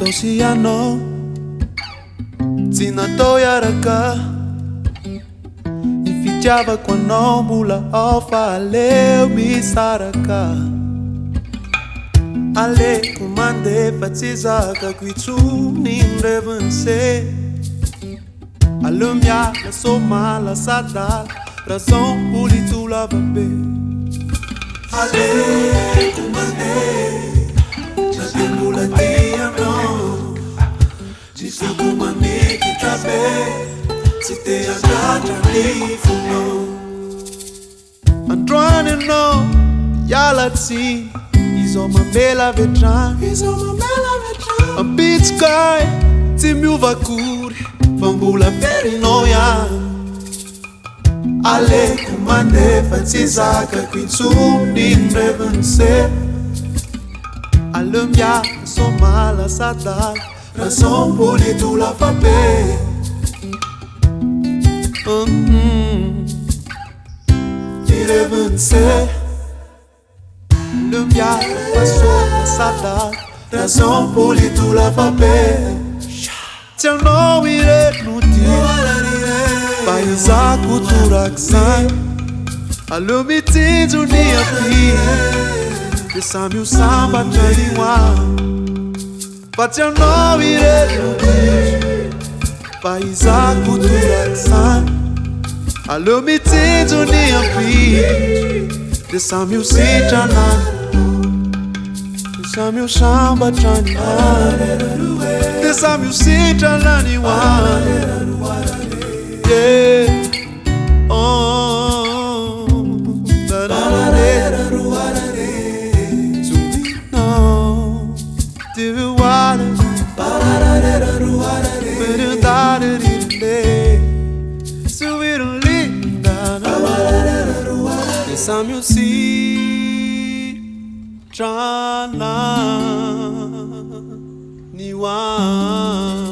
Sosiano Zinatoyaraka Ifitiava quando mula ofa leu misaraka Ale kumande fatizaka kwitu nimrevense Alumia la soma la sadal Razão pulitu la vabe Ale kumande La temula dia no Disse kumande ki trabe Si te agata lifu no Androne no Yalati Izo mamela vetran A beat sky Timiu vakuri Vambula peri noia Ale kumande fatizaka kwitsu nimrevense Alumia somala sadal Razão pulitu la vabe Irrevense Alumia somala sadal Razão pulitu la vabe Tiang no ire nuti Paisa cultura ksan Alumiti dunia pi Desami o samba taniwa Tiang no ire nuti Paisa cultura ksan Alumiti dunia pi Desami o sitanan Desami o samba taniwa Desami o sitanan Yeah. Oh, no, do you want it? Desami o sitanan